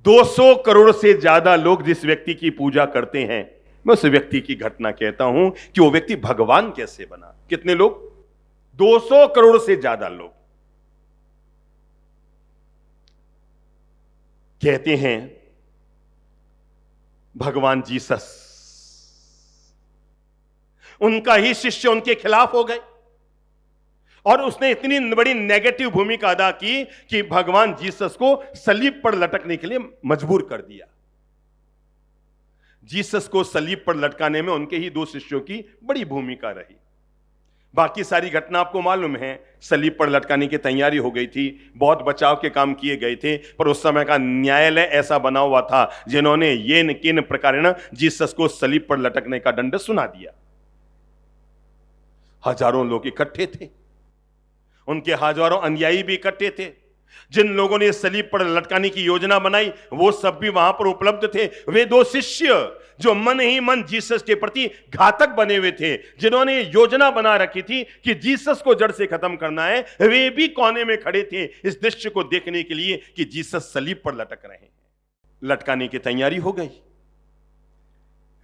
200 करोड़ से ज्यादा लोग जिस व्यक्ति की पूजा करते हैं, मैं उस व्यक्ति की घटना कहता हूं कि वो व्यक्ति भगवान कैसे बना। कितने लोग? 200 करोड़ से ज्यादा लोग। कहते हैं भगवान जीसस, उनका ही शिष्य उनके खिलाफ हो गए और उसने इतनी बड़ी नेगेटिव भूमिका अदा की कि भगवान जीसस को सलीब पर लटकने के लिए मजबूर कर दिया। जीसस को सलीब पर लटकाने में उनके ही 2 शिष्यों की बड़ी भूमिका रही। बाकी सारी घटना आपको मालूम है। सलीब पर लटकाने की तैयारी हो गई थी, बहुत बचाव के काम किए गए थे, पर उस समय का न्यायालय ऐसा बना हुआ था जिन्होंने ये न किन प्रकारेण जीसस को सलीब पर लटकने का दंड सुना दिया। हजारों लोग इकट्ठे थे, उनके हजारों अनुयायी भी इकट्ठे थे। जिन लोगों ने सलीब पर लटकाने की योजना बनाई वो सब भी वहां पर उपलब्ध थे। वे 2 शिष्य जो मन ही मन जीसस के प्रति घातक बने हुए थे, जिन्होंने योजना बना रखी थी कि जीसस को जड़ से खत्म करना है, वे भी कोने में खड़े थे इस दृश्य को देखने के लिए कि जीसस सलीब पर लटक रहे हैं। लटकाने की तैयारी हो गई।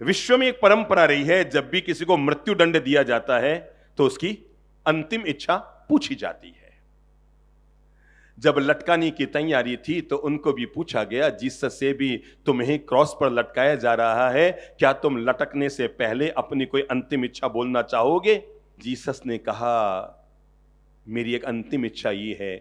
विश्व में एक परंपरा रही है, जब भी किसी को मृत्यु दंड दिया जाता है तो उसकी अंतिम इच्छा पूछी जाती है। जब लटकाने की तैयारी थी तो उनको भी पूछा गया, जीसस से भी तुम्हें क्रॉस पर लटकाया जा रहा है, क्या तुम लटकने से पहले अपनी कोई अंतिम इच्छा बोलना चाहोगे? जीसस ने कहा, मेरी एक अंतिम इच्छा ये है,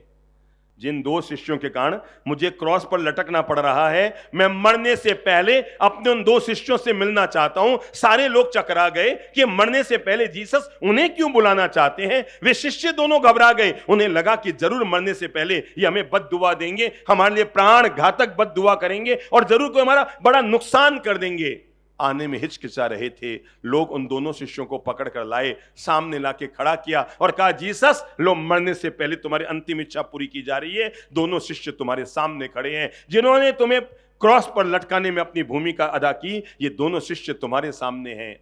जिन 2 शिष्यों के कारण मुझे क्रॉस पर लटकना पड़ रहा है, मैं मरने से पहले अपने उन 2 शिष्यों से मिलना चाहता हूं। सारे लोग चकरा गए कि मरने से पहले जीसस उन्हें क्यों बुलाना चाहते हैं। वे शिष्य दोनों घबरा गए, उन्हें लगा कि जरूर मरने से पहले ये हमें बद्दुआ देंगे, हमारे लिए प्राण घातक बद्दुआ करेंगे और जरूर कोई हमारा बड़ा नुकसान कर देंगे। आने में हिचकिचा रहे थे। लोग उन दोनों शिष्यों को पकड़ कर लाए, सामने लाके खड़ा किया और कहा, जीसस लो, मरने से पहले तुम्हारी अंतिम इच्छा पूरी की जा रही है। दोनों शिष्य तुम्हारे सामने खड़े हैं, जिन्होंने तुम्हें क्रॉस पर लटकाने में अपनी भूमिका अदा की, ये दोनों शिष्य तुम्हारे सामने हैं।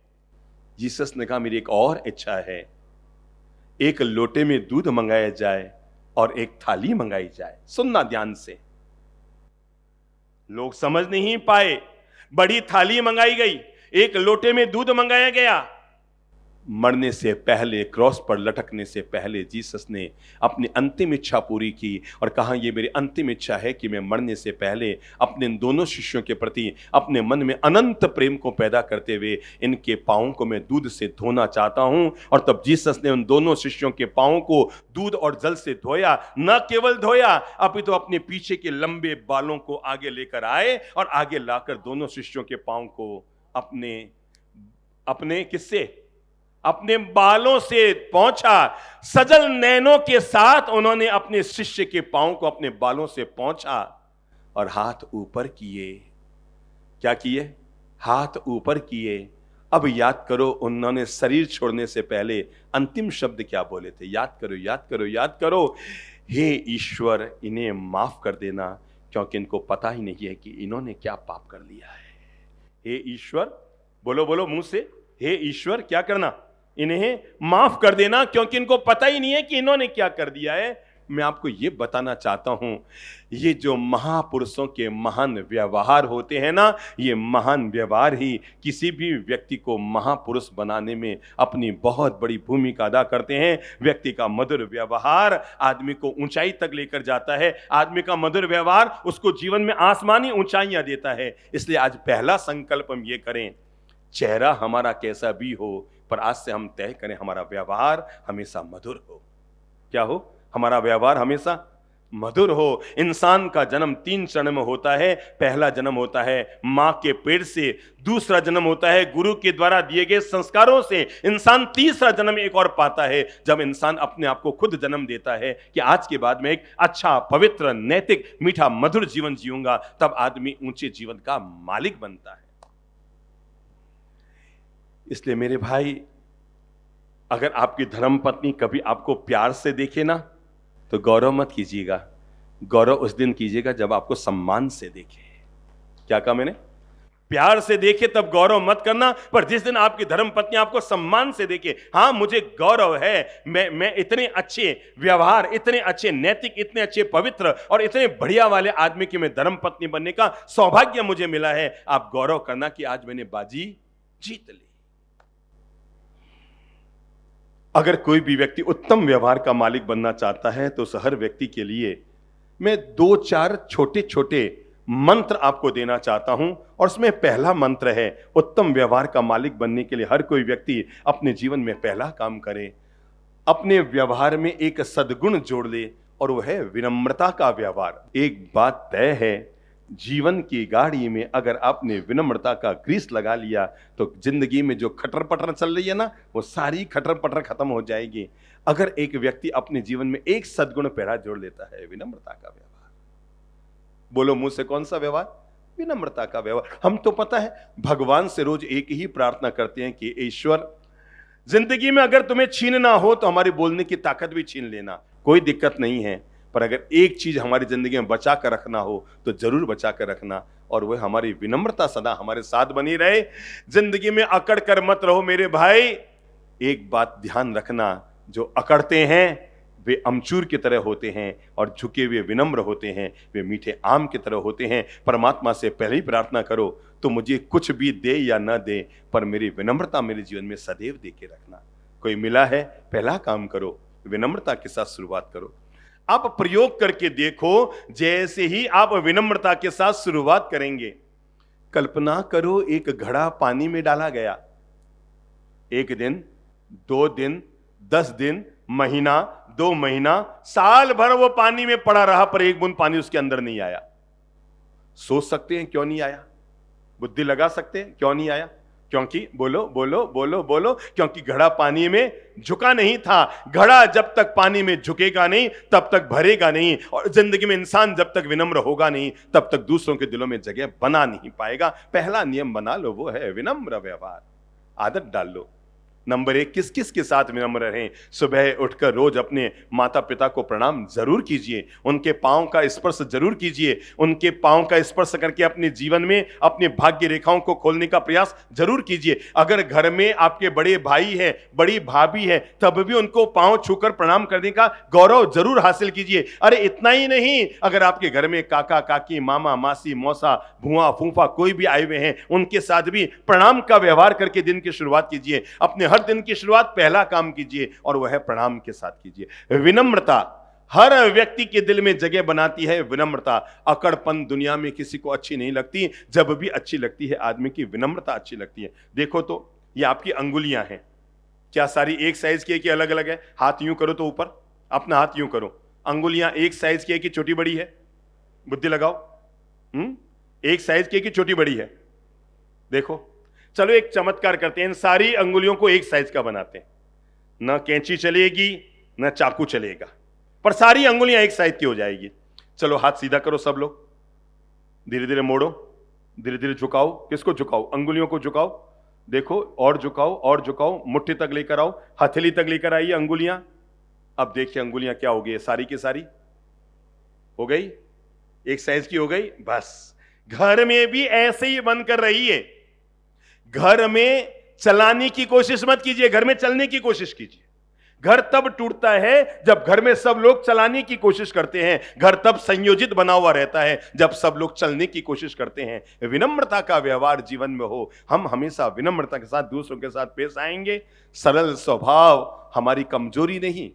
जीसस ने कहा, मेरी एक और इच्छा है, एक लोटे में दूध मंगाया जाए और एक थाली मंगाई जाए। सुनना ध्यान से। लोग समझ नहीं पाए। बड़ी थाली मंगाई गई, एक लोटे में दूध मंगाया गया। मरने से पहले, क्रॉस पर लटकने से पहले जीसस ने अपनी अंतिम इच्छा पूरी की और कहा, यह मेरी अंतिम इच्छा है कि मैं मरने से पहले अपने इन दोनों शिष्यों के प्रति अपने मन में अनंत प्रेम को पैदा करते हुए इनके पांवों को मैं दूध से धोना चाहता हूं। और तब जीसस ने उन दोनों शिष्यों के पांवों को दूध और जल से धोया। न केवल धोया, अभी तो अपने पीछे के लंबे बालों को आगे लेकर आए और आगे लाकर दोनों शिष्यों के पांव को अपने किससे, अपने बालों से पहुंचा। सजल नैनों के साथ उन्होंने अपने शिष्य के पांव को अपने बालों से पहुंचा और हाथ ऊपर किए। क्या किए? हाथ ऊपर किए। अब याद करो, उन्होंने शरीर छोड़ने से पहले अंतिम शब्द क्या बोले थे? याद करो, याद करो, याद करो। हे ईश्वर, इन्हें माफ कर देना, क्योंकि इनको पता ही नहीं है कि इन्होंने क्या पाप कर लिया है। हे ईश्वर, बोलो बोलो मुंह से, हे ईश्वर, क्या करना? इन्हें माफ कर देना, क्योंकि इनको पता ही नहीं है कि इन्होंने क्या कर दिया है। मैं आपको यह बताना चाहता हूं, ये जो महापुरुषों के महान व्यवहार होते हैं ना, ये महान व्यवहार ही किसी भी व्यक्ति को महापुरुष बनाने में अपनी बहुत बड़ी भूमिका अदा करते हैं। व्यक्ति का मधुर व्यवहार आदमी को ऊंचाई तक लेकर जाता है। आदमी का मधुर व्यवहार उसको जीवन में आसमानी ऊंचाइयां देता है। इसलिए आज पहला संकल्प हम ये करें, चेहरा हमारा कैसा भी हो, पर आज से हम तय करें हमारा व्यवहार हमेशा मधुर हो। क्या हो? हमारा व्यवहार हमेशा मधुर हो। इंसान का जन्म 3 चरण में होता है। पहला जन्म होता है मां के पेट से, दूसरा जन्म होता है गुरु के द्वारा दिए गए संस्कारों से। इंसान तीसरा जन्म एक और पाता है, जब इंसान अपने आप को खुद जन्म देता है कि आज के बाद मैं एक अच्छा, पवित्र, नैतिक, मीठा, मधुर जीवन जीऊंगा। तब आदमी ऊंचे जीवन का मालिक बनता है। इसलिए मेरे भाई, अगर आपकी धर्मपत्नी कभी आपको प्यार से देखे ना, तो गौरव मत कीजिएगा। गौरव उस दिन कीजिएगा जब आपको सम्मान से देखे। क्या कहा मैंने? प्यार से देखे तब गौरव मत करना, पर जिस दिन आपकी धर्मपत्नी आपको सम्मान से देखे, हाँ मुझे गौरव है, मैं इतने अच्छे व्यवहार, इतने अच्छे नैतिक, इतने अच्छे पवित्र और इतने बढ़िया वाले आदमी की मैं धर्मपत्नी बनने का सौभाग्य मुझे मिला है, आप गौरव करना कि आज मैंने बाजी जीत ली। अगर कोई भी व्यक्ति उत्तम व्यवहार का मालिक बनना चाहता है तो उस हर व्यक्ति के लिए मैं 2-4 छोटे छोटे मंत्र आपको देना चाहता हूं, और उसमें पहला मंत्र है, उत्तम व्यवहार का मालिक बनने के लिए हर कोई व्यक्ति अपने जीवन में पहला काम करे, अपने व्यवहार में एक सद्गुण जोड़ ले, और वह है विनम्रता का व्यवहार। एक बात तय है, जीवन की गाड़ी में अगर आपने विनम्रता का ग्रीस लगा लिया तो जिंदगी में जो खटर पटर चल रही है ना, वो सारी खटर पटर खत्म हो जाएगी। अगर एक व्यक्ति अपने जीवन में एक सद्गुण पहला जोड़ लेता है, विनम्रता का व्यवहार। बोलो मुंह से कौन सा व्यवहार? विनम्रता का व्यवहार। हम तो पता है भगवान से रोज एक ही प्रार्थना करते हैं कि ईश्वर, जिंदगी में अगर तुम्हें छीनना हो तो हमारी बोलने की ताकत भी छीन लेना, कोई दिक्कत नहीं है, पर अगर एक चीज हमारी जिंदगी में बचा कर रखना हो तो जरूर बचा कर रखना, और वह हमारी विनम्रता सदा हमारे साथ बनी रहे। जिंदगी में अकड़ कर मत रहो मेरे भाई। एक बात ध्यान रखना, जो अकड़ते हैं वे अमचूर की तरह होते हैं, और झुके हुए विनम्र होते हैं वे मीठे आम की तरह होते हैं। परमात्मा से पहले ही प्रार्थना करो तो मुझे कुछ भी दे या ना दे, पर मेरी विनम्रता मेरे जीवन में सदैव दे के रखना। कोई मिला है, पहला काम करो, विनम्रता के साथ शुरुआत करो। आप प्रयोग करके देखो, जैसे ही आप विनम्रता के साथ शुरुआत करेंगे, कल्पना करो एक घड़ा पानी में डाला गया, 1 दिन, 2 दिन, 10 दिन, महीना, 2 महीना, साल भर वो पानी में पड़ा रहा, पर एक बूंद पानी उसके अंदर नहीं आया। सोच सकते हैं क्यों नहीं आया? बुद्धि लगा सकते हैं क्यों नहीं आया? क्योंकि बोलो बोलो बोलो बोलो, क्योंकि घड़ा पानी में झुका नहीं था। घड़ा जब तक पानी में झुकेगा नहीं तब तक भरेगा नहीं, और जिंदगी में इंसान जब तक विनम्र होगा नहीं तब तक दूसरों के दिलों में जगह बना नहीं पाएगा। पहला नियम बना लो, वो है विनम्र व्यवहार। आदत डाल लो। नंबर 1, किस किस के साथ विनम्र रहें? सुबह उठकर रोज अपने माता पिता को प्रणाम जरूर कीजिए, उनके पांव का स्पर्श जरूर कीजिए, उनके पांव का स्पर्श करके अपने जीवन में अपने भाग्य रेखाओं को खोलने का प्रयास जरूर कीजिए। अगर घर में आपके बड़े भाई है, बड़ी भाभी है, तब भी उनको पांव छूकर प्रणाम करने का गौरव जरूर हासिल कीजिए। अरे इतना ही नहीं, अगर आपके घर में काका काकी, मामा मासी, मौसा, भुआ फूफा कोई भी आए हुए हैं, उनके साथ भी प्रणाम का व्यवहार करके दिन की शुरुआत कीजिए। अपने हर दिन की शुरुआत पहला काम कीजिए और वह है प्रणाम के साथ कीजिए। विनम्रता हर व्यक्ति के दिल में जगह बनाती है। विनम्रता, अकड़पन दुनिया में किसी को अच्छी नहीं लगती, जब भी अच्छी लगती है आदमी की विनम्रता अच्छी लगती है। देखो तो ये आपकी अंगुलियां हैं, क्या सारी एक साइज की है कि अलग अलग है? हाथ यूं करो तो ऊपर, अपना हाथ यूं करो, अंगुलियां एक साइज की है कि छोटी बड़ी है? बुद्धि लगाओ। एक साइज की है कि छोटी बड़ी है? देखो, चलो एक चमत्कार करते हैं, इन सारी अंगुलियों को एक साइज का बनाते हैं। ना कैंची चलेगी ना चाकू चलेगा, पर सारी अंगुलियां एक साइज की हो जाएगी। चलो हाथ सीधा करो सब लोग, धीरे धीरे मोड़ो, धीरे धीरे झुकाओ। किसको झुकाओ? अंगुलियों को झुकाओ। देखो, और झुकाओ और झुकाओ, मुट्ठी तक लेकर आओ, हथेली तक लेकर आइए अंगुलियां। अब देखिए अंगुलियां क्या हो गई, सारी की सारी हो गई, एक साइज की हो गई। बस घर में भी ऐसे ही बंद कर रही है। घर में चलाने की कोशिश मत कीजिए, घर में चलने की कोशिश कीजिए। घर तब टूटता है जब घर में सब लोग चलाने की कोशिश करते हैं। घर तब संयोजित बना हुआ रहता है जब सब लोग चलने की कोशिश करते हैं। विनम्रता का व्यवहार जीवन में हो, हम हमेशा विनम्रता के साथ दूसरों के साथ पेश आएंगे। सरल स्वभाव हमारी कमजोरी नहीं।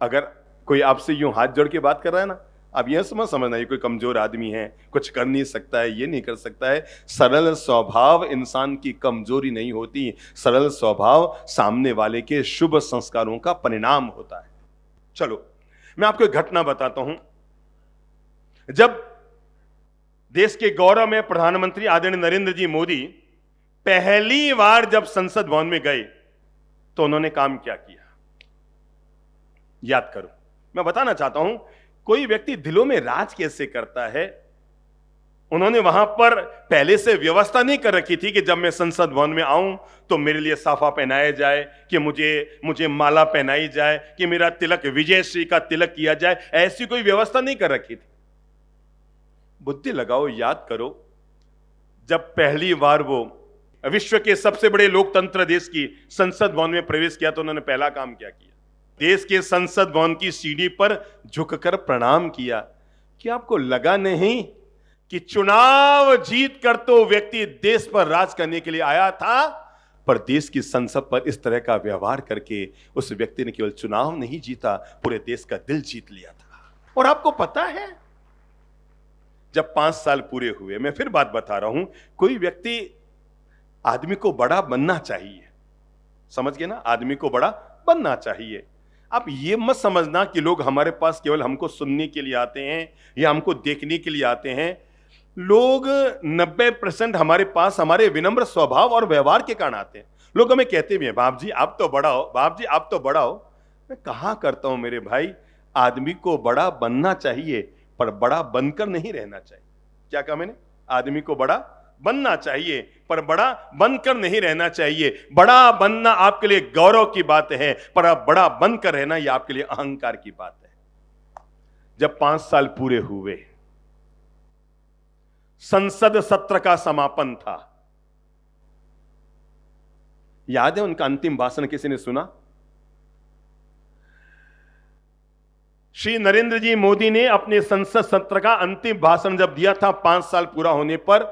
अगर कोई आपसे यूं हाथ जोड़ के बात कर रहा है ना, अब यह समझना ये कोई कमजोर आदमी है, कुछ कर नहीं सकता है, ये नहीं कर सकता है। सरल स्वभाव इंसान की कमजोरी नहीं होती, सरल स्वभाव सामने वाले के शुभ संस्कारों का परिणाम होता है। चलो मैं आपको एक घटना बताता हूं। जब देश के गौरव में प्रधानमंत्री आदरणीय नरेंद्र जी मोदी पहली बार जब संसद भवन में गए तो उन्होंने काम क्या किया, याद करो। मैं बताना चाहता हूं कोई व्यक्ति दिलों में राज कैसे करता है। उन्होंने वहां पर पहले से व्यवस्था नहीं कर रखी थी कि जब मैं संसद भवन में आऊं तो मेरे लिए साफा पहनाया जाए, कि मुझे माला पहनाई जाए, कि मेरा तिलक विजयश्री का तिलक किया जाए। ऐसी कोई व्यवस्था नहीं कर रखी थी। बुद्धि लगाओ, याद करो, जब पहली बार वो विश्व के सबसे बड़े लोकतंत्र देश की संसद भवन में प्रवेश किया तो उन्होंने पहला काम क्या किया? देश के संसद भवन की सीढ़ी पर झुककर प्रणाम किया। क्या आपको लगा नहीं कि चुनाव जीत कर तो व्यक्ति देश पर राज करने के लिए आया था, पर देश की संसद पर इस तरह का व्यवहार करके उस व्यक्ति ने केवल चुनाव नहीं जीता, पूरे देश का दिल जीत लिया था। और आपको पता है, जब 5 साल पूरे हुए, मैं फिर बात बता रहा हूं, कोई व्यक्ति, आदमी को बड़ा बनना चाहिए, समझ गए ना, आदमी को बड़ा बनना चाहिए। आप ये मत समझना कि लोग हमारे पास केवल हमको सुनने के लिए आते हैं या हमको देखने के लिए आते हैं। लोग 90% हमारे पास हमारे विनम्र स्वभाव और व्यवहार के कारण आते हैं। लोग हमें कहते भी हैं, बाप जी आप तो बड़ा हो, बाप जी आप तो बड़ा हो। मैं कहा करता हूं मेरे भाई, आदमी को बड़ा बनना चाहिए पर बड़ा बनकर नहीं रहना चाहिए। क्या कहा मैंने? आदमी को बड़ा बनना चाहिए पर बड़ा बनकर नहीं रहना चाहिए। बड़ा बनना आपके लिए गौरव की बात है, पर अब बड़ा बनकर रहना यह आपके लिए अहंकार की बात है। जब 5 साल पूरे हुए, संसद सत्र का समापन था। याद है उनका अंतिम भाषण किसी ने सुना? श्री नरेंद्र जी मोदी ने अपने संसद सत्र का अंतिम भाषण जब दिया था 5 साल पूरा होने पर,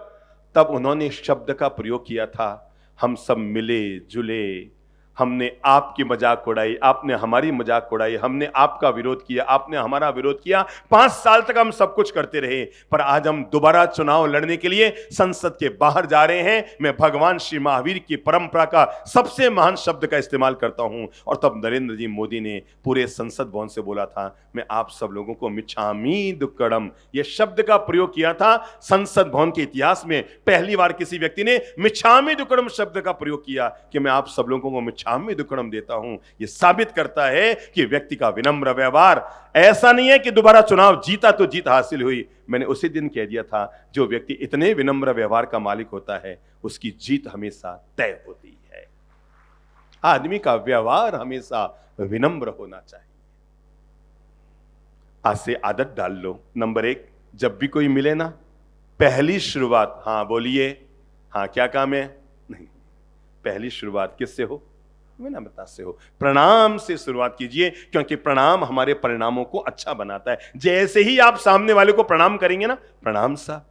तब उन्होंने शब्द का प्रयोग किया था, हम सब मिले जुले, हमने आपकी मजाक उड़ाई, आपने हमारी मजाक उड़ाई, हमने आपका विरोध किया, आपने हमारा विरोध किया। 5 साल तक हम सब कुछ करते रहे, पर आज हम दोबारा चुनाव लड़ने के लिए संसद के बाहर जा रहे हैं। मैं भगवान श्री महावीर की परंपरा का सबसे महान शब्द का इस्तेमाल करता हूं। और तब नरेंद्र जी मोदी ने पूरे संसद भवन से बोला था, मैं आप सब लोगों को मिच्छामि दुक्कडम, यह शब्द का प्रयोग किया था। संसद भवन के इतिहास में पहली बार किसी व्यक्ति ने मिच्छामि दुक्कडम शब्द का प्रयोग किया कि मैं आप सब लोगों को मिच्छामि दुक्कडम देता हूं। यह साबित करता है कि व्यक्ति का विनम्र व्यवहार, ऐसा नहीं है कि दोबारा चुनाव जीता तो जीत हासिल हुई। मैंने उसी दिन कह दिया था, जो व्यक्ति इतने विनम्र व्यवहार का मालिक होता है उसकी जीत हमेशा तय होती है। आदमी का व्यवहार हमेशा विनम्र होना चाहिए। आज से आदत डाल लो। नंबर 1, जब भी कोई मिले ना, पहली शुरुआत, हाँ बोलिए, हाँ क्या काम है? नहीं, पहली शुरुआत किससे हो? विनम्रता से हो। प्रणाम से शुरुआत कीजिए, क्योंकि प्रणाम हमारे परिणामों को अच्छा बनाता है। जैसे ही आप सामने वाले को प्रणाम करेंगे ना, प्रणाम साहब,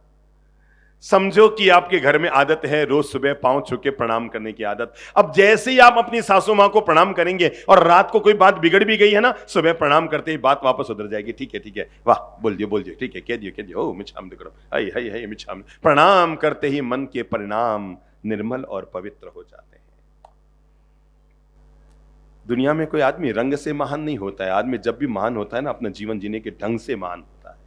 समझो कि आपके घर में आदत है रोज सुबह पांव छू के प्रणाम करने की आदत। अब जैसे ही आप अपनी सासू मां को प्रणाम करेंगे और रात को कोई बात बिगड़ भी गई है ना, सुबह प्रणाम करते ही बात वापस उधर जाएगी। ठीक है, वाह, बोल दियो, ठीक है, कह दियो, ओ मिच्छामि दुक्कडम, हाय हाय हाय मिच्छामि। प्रणाम करते ही मन के परिणाम निर्मल और पवित्र हो जाते हैं। दुनिया में कोई आदमी रंग से महान नहीं होता है। आदमी जब भी महान होता है ना, अपना जीवन जीने के ढंग से महान होता है।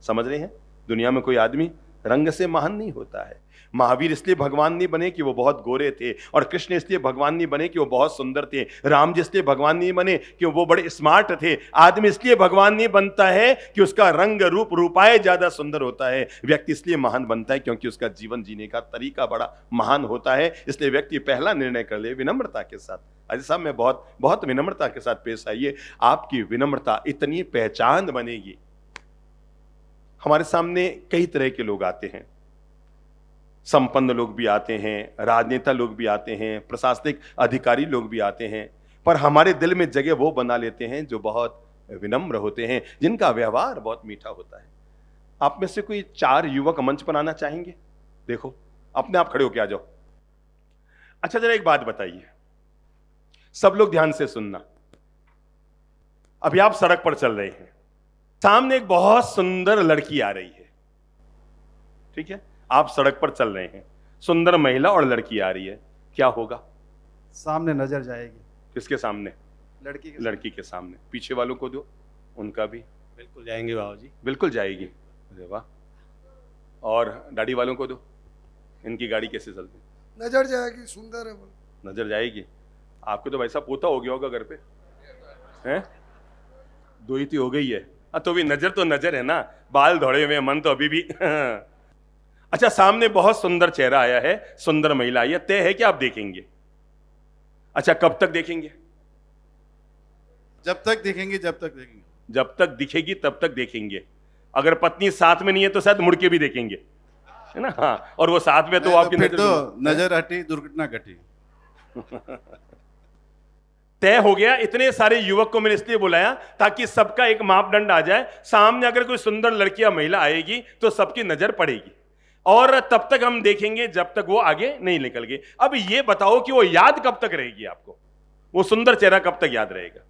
समझ रहे हैं? दुनिया में कोई आदमी रंग से महान नहीं होता है। महावीर इसलिए भगवान नहीं बने कि वो बहुत गोरे थे, और कृष्ण इसलिए भगवान नहीं बने कि वो बहुत सुंदर थे, राम जी इसलिए भगवान नहीं बने कि वो बड़े स्मार्ट थे। आदमी इसलिए भगवान नहीं बनता है कि उसका रंग रूप रूपाए ज्यादा सुंदर होता है। व्यक्ति इसलिए महान बनता है क्योंकि उसका जीवन जीने का तरीका बड़ा महान होता है। इसलिए व्यक्ति पहला निर्णय कर ले विनम्रता के साथ। अजय साहब, मैं बहुत विनम्रता के साथ पेश आइए। आपकी विनम्रता इतनी पहचान बनेगी। हमारे सामने कई तरह के लोग आते हैं, संपन्न लोग भी आते हैं, राजनेता लोग भी आते हैं, प्रशासनिक अधिकारी लोग भी आते हैं, पर हमारे दिल में जगह वो बना लेते हैं जो बहुत विनम्र होते हैं, जिनका व्यवहार बहुत मीठा होता है। आप में से कोई 4 युवक मंच पर आना चाहेंगे? देखो, अपने आप खड़े होके आ जाओ। अच्छा, जरा एक बात बताइए, सब लोग ध्यान से सुनना। अभी आप सड़क पर चल रहे हैं, सामने एक बहुत सुंदर लड़की आ रही है, ठीक है? आप सड़क पर चल रहे हैं, सुंदर महिला और लड़की आ रही है, क्या होगा? सामने नजर जाएगी। किसके सामने? लड़की के सामने। पीछे वालों को दो, उनका भी बिल्कुल जाएंगे बाबू जी, बिल्कुल जाएगी। अरे वाह। और गाड़ी वालों को दो, इनकी गाड़ी कैसे चलती? नजर जाएगी, सुंदर है बोल। नजर जाएगी। आपको तो वैसा पोता हो गया होगा घर पे, हैं? 2 ही हो गई है। तो भी नजर तो नजर है ना, बाल धोड़े हुए, मन तो अभी भी अच्छा, सामने बहुत सुंदर चेहरा आया है, सुंदर महिला आई है, तय है कि आप देखेंगे। अच्छा, कब तक देखेंगे? जब तक देखेंगे, जब तक देखेंगे, जब तक दिखेगी तब तक देखेंगे। अगर पत्नी साथ में नहीं है तो शायद मुड़ के भी देखेंगे। है ना? हाँ, और वो साथ में तो नहीं, आपकी फिर तो नजर नजर हटी, दुर्घटना घटी। तय हो गया। इतने सारे युवक को मैंने इसलिए बुलाया ताकि सबका एक मापदंड आ जाए। सामने अगर कोई सुंदर लड़की या महिला आएगी तो सबकी नजर पड़ेगी, और तब तक हम देखेंगे जब तक वो आगे नहीं निकल गए। अब ये बताओ कि वो याद कब तक रहेगी आपको, वो सुंदर चेहरा कब तक याद रहेगा?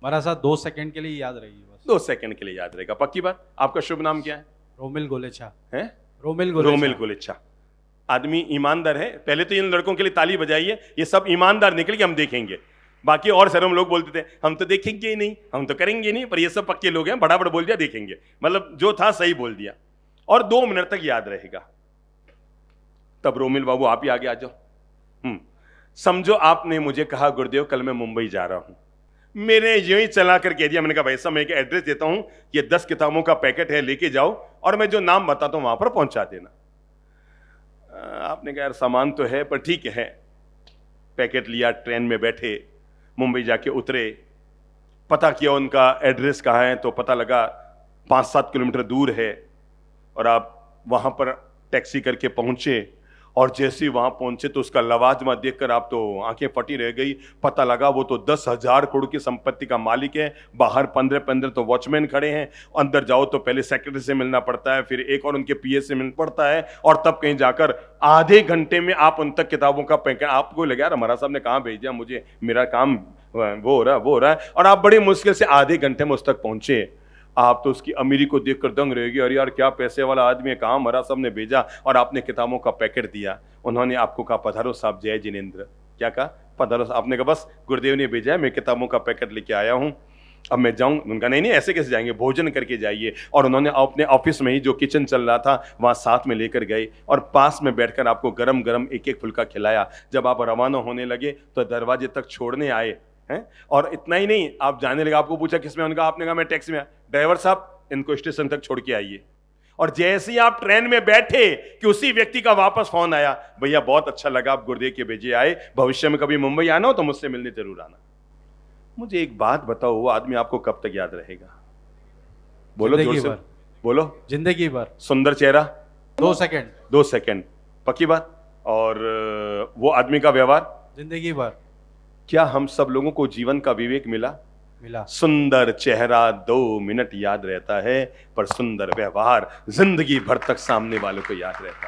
हमारा साथ 2 सेकंड के लिए याद रहेगी बस। 2 सेकंड के लिए याद रहेगा, पक्की बात। आपका शुभ नाम क्या है? रोमिल गोलेछा। हैं? रोमिल गोलेछा। रोमिल गुलेच्छा। आदमी ईमानदार है। पहले तो इन लड़कों के लिए ताली बजाइए, ये सब ईमानदार निकल के हम देखेंगे। बाकी और शर्म लोग बोलते थे हम तो देखेंगे ही नहीं, हम तो करेंगे नहीं, पर ये सब पक्के लोग हैं, बड़ा बड़ा बोल दिया देखेंगे, मतलब जो था सही बोल दिया, और 2 मिनट तक याद रहेगा। तब रोमिल बाबू आप ही आगे आ जाओ। समझो आपने मुझे कहा गुरुदेव कल मैं मुंबई जा रहा हूं। मैंने यूं ही चला कर कह दिया, मैंने कहा भाई साहब मैं एक एड्रेस देता हूं, ये 10 किताबों का पैकेट है, लेके जाओ और मैं जो नाम बताता हूं वहां पर पहुंचा देना। आपने कहा यार सामान तो है पर ठीक है। पैकेट लिया, ट्रेन में बैठे, मुंबई जाके उतरे, पता किया उनका एड्रेस कहाँ है, तो पता लगा 5-7 किलोमीटर दूर है। और आप वहां पर टैक्सी करके पहुंचे, और जैसे ही वहां पहुंचे तो उसका लवाजमा देखकर आप तो आंखें फटी रह गई। पता लगा वो तो 10,000 करोड़ की संपत्ति का मालिक है। बाहर 15 तो वॉचमैन खड़े हैं, अंदर जाओ तो पहले सेक्रेटरी से मिलना पड़ता है, फिर एक और उनके पीए से मिलना पड़ता है, और तब कहीं जाकर आधे घंटे में आप उन तक किताबों का पैकेट। आपको लगा यार हमारा साहब ने कहाँ भेजा मुझे, मेरा काम वो हो रहा है, और आप बड़ी मुश्किल से आधे घंटे में उस तक पहुंचे। आप तो उसकी अमीरी को देखकर दंग रहेगी, अरे यार क्या पैसे वाला आदमी है, कहाँ हमारा साहब ने भेजा, और आपने किताबों का पैकेट दिया। उन्होंने आपको कहा पधारो साहब जय जिनेंद्र। क्या कहा? पधारो। आपने कहा बस गुरुदेव ने भेजा है, मैं किताबों का पैकेट लेके आया हूं, अब मैं जाऊं। उनका नहीं ऐसे कैसे जाएंगे, भोजन करके जाइए। और उन्होंने अपने ऑफिस में ही जो किचन चल रहा था वहां साथ में लेकर गए, और पास में बैठकर आपको गरम गरम एक एक फुल्का खिलाया। जब आप रवाना होने लगे तो दरवाजे तक छोड़ने आए हैं, और इतना ही नहीं, आप जाने लगे, आपको पूछा किसमें, उनका आपने कहा मैं टैक्सी में। ड्राइवर साहब इनको स्टेशन तक छोड़ के आइए। और जैसे ही आप ट्रेन में बैठे कि उसी व्यक्ति का वापस फोन आया, भैया बहुत अच्छा लगा आप गुरुदेव के भेजे आए, भविष्य में कभी मुंबई आना हो तो मुझसे मिलने जरूर आना। मुझे एक बात बताओ, वो आदमी आपको कब तक याद रहेगा? बोलो जोर से बोलो। जिंदगी भर। सुंदर चेहरा, 2 सेकंड। 2 सेकंड, पक्की बात। और वो आदमी का व्यवहार जिंदगी भर। क्या हम सब लोगों को जीवन का विवेक मिला? मिला। सुंदर चेहरा 2 मिनट याद रहता है, पर सुंदर व्यवहार जिंदगी भर तक सामने वालों को याद रहता है।